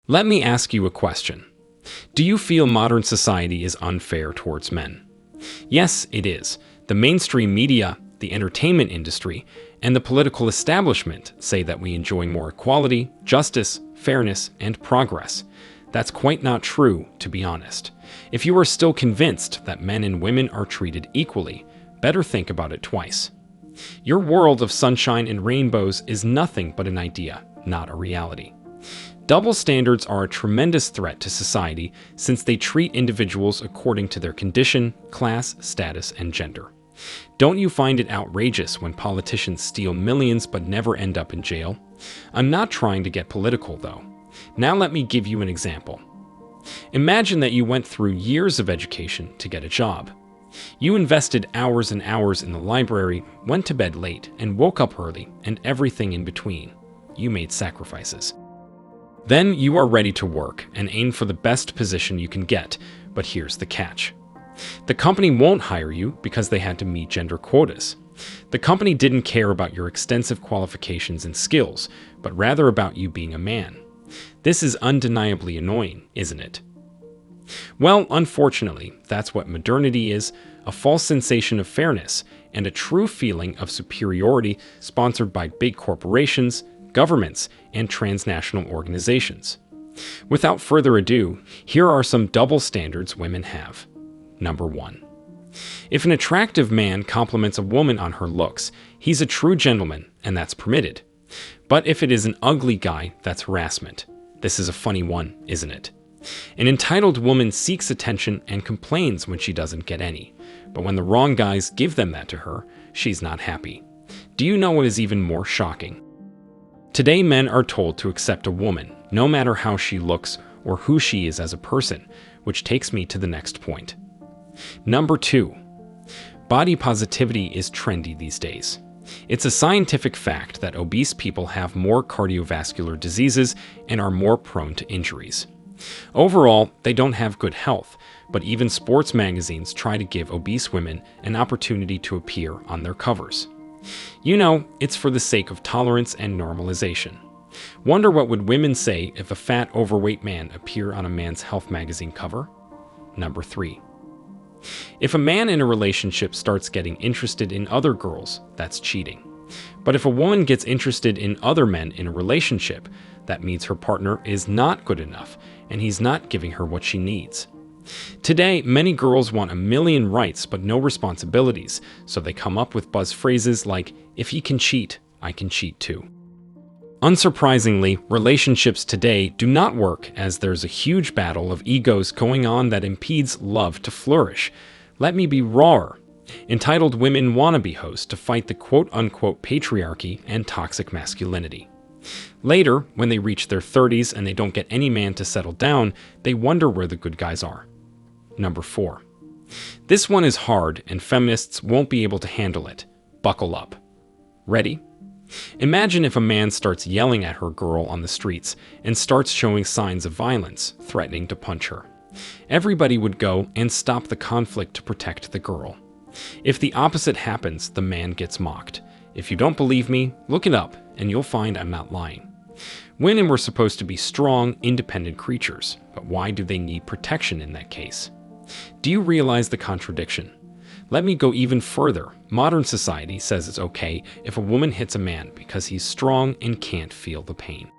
Let me ask you a question. Do you feel modern society is unfair towards men? Yes, it is. The mainstream media, the entertainment industry, and the political establishment say that we enjoy more equality, justice, fairness, and progress. That's quite not true, to be honest. If you are still convinced that men and women are treated equally, better think about it twice. Your world of sunshine and rainbows is nothing but an idea, not a reality. Double standards are a tremendous threat to society since they treat individuals according to their condition, class, status, and gender. Don't you find it outrageous when politicians steal millions but never end up in jail? I'm not trying to get political, though. Now let me give you an example. Imagine that you went through years of education to get a job. You invested hours and hours in the library, went to bed late, and woke up early, and everything in between. You made sacrifices. Then you are ready to work and aim for the best position you can get, but here's the catch. The company won't hire you because they had to meet gender quotas. The company didn't care about your extensive qualifications and skills, but rather about you being a man. This is undeniably annoying, isn't it? Well, unfortunately, that's what modernity is, a false sensation of fairness and a true feeling of superiority sponsored by big corporations, governments, and transnational organizations. Without further ado, here are some double standards women have. Number 1. If an attractive man compliments a woman on her looks, he's a true gentleman, and that's permitted. But if it is an ugly guy, that's harassment. This is a funny one, isn't it? An entitled woman seeks attention and complains when she doesn't get any. But when the wrong guys give them that to her, she's not happy. Do you know what is even more shocking? Today, men are told to accept a woman, no matter how she looks or who she is as a person, which takes me to the next point. Number 2. Body positivity is trendy these days. It's a scientific fact that obese people have more cardiovascular diseases and are more prone to injuries. Overall, they don't have good health, but even sports magazines try to give obese women an opportunity to appear on their covers. You know, it's for the sake of tolerance and normalization. Wonder what would women say if a fat, overweight man appeared on a man's health magazine cover? Number 3. If a man in a relationship starts getting interested in other girls, that's cheating. But if a woman gets interested in other men in a relationship, that means her partner is not good enough, and he's not giving her what she needs. Today, many girls want a million rights but no responsibilities, so they come up with buzz phrases like, "If he can cheat, I can cheat too." Unsurprisingly, relationships today do not work as there's a huge battle of egos going on that impedes love to flourish. Let me be rawer. Entitled women wannabe hosts to fight the quote-unquote patriarchy and toxic masculinity. Later, when they reach their 30s and they don't get any man to settle down, they wonder where the good guys are. Number 4. This one is hard and feminists won't be able to handle it. Buckle up. Ready? Imagine if a man starts yelling at her girl on the streets and starts showing signs of violence, threatening to punch her. Everybody would go and stop the conflict to protect the girl. If the opposite happens, the man gets mocked. If you don't believe me, look it up and you'll find I'm not lying. Women were supposed to be strong, independent creatures, but why do they need protection in that case? Do you realize the contradiction? Let me go even further. Modern society says it's okay if a woman hits a man because he's strong and can't feel the pain.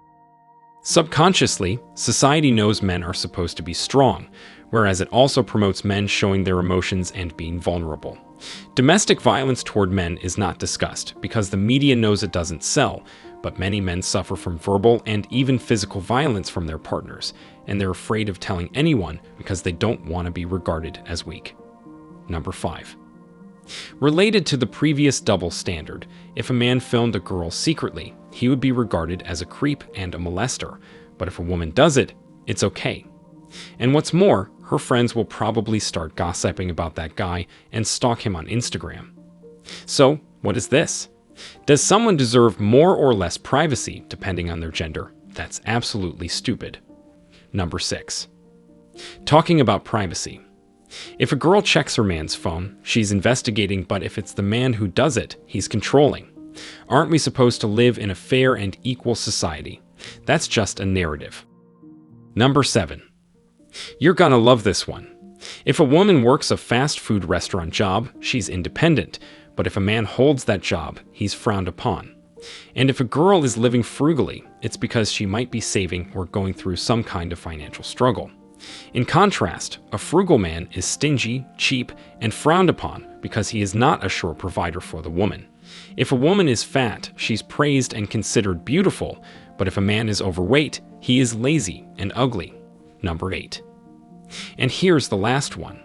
Subconsciously, society knows men are supposed to be strong, whereas it also promotes men showing their emotions and being vulnerable. Domestic violence toward men is not discussed because the media knows it doesn't sell, but many men suffer from verbal and even physical violence from their partners, and they're afraid of telling anyone because they don't want to be regarded as weak. Number 5. Related to the previous double standard, if a man filmed a girl secretly, he would be regarded as a creep and a molester, but if a woman does it, it's okay. And what's more, her friends will probably start gossiping about that guy and stalk him on Instagram. So, what is this? Does someone deserve more or less privacy depending on their gender? That's absolutely stupid. Number 6. Talking about privacy. If a girl checks her man's phone, she's investigating, but if it's the man who does it, he's controlling. Aren't we supposed to live in a fair and equal society? That's just a narrative. Number 7. You're gonna love this one. If a woman works a fast food restaurant job, she's independent, but if a man holds that job, he's frowned upon. And if a girl is living frugally, it's because she might be saving or going through some kind of financial struggle. In contrast, a frugal man is stingy, cheap, and frowned upon because he is not a sure provider for the woman. If a woman is fat, she's praised and considered beautiful, but if a man is overweight, he is lazy and ugly. Number 8. And here's the last one.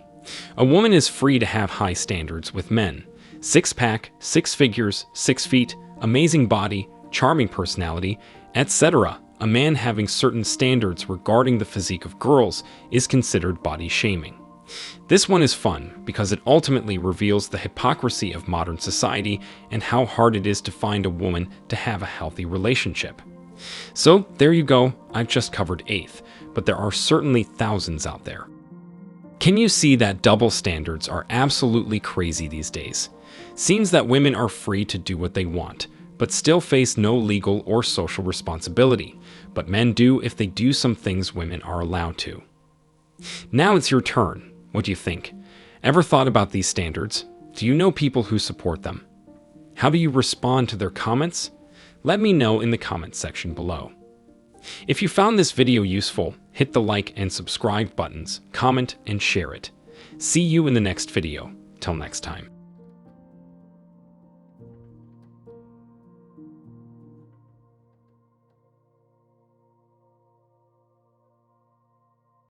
A woman is free to have high standards with men. 6-pack, 6 figures, 6 feet, amazing body, charming personality, etc. A man having certain standards regarding the physique of girls is considered body shaming. This one is fun because it ultimately reveals the hypocrisy of modern society and how hard it is to find a woman to have a healthy relationship. So there you go, I've just covered 8th, but there are certainly thousands out there. Can you see that double standards are absolutely crazy these days? Seems that women are free to do what they want, but still face no legal or social responsibility, but men do if they do some things women are allowed to. Now it's your turn. What do you think? Ever thought about these standards? Do you know people who support them? How do you respond to their comments? Let me know in the comments section below. If you found this video useful, hit the like and subscribe buttons, comment, and share it. See you in the next video. Till next time.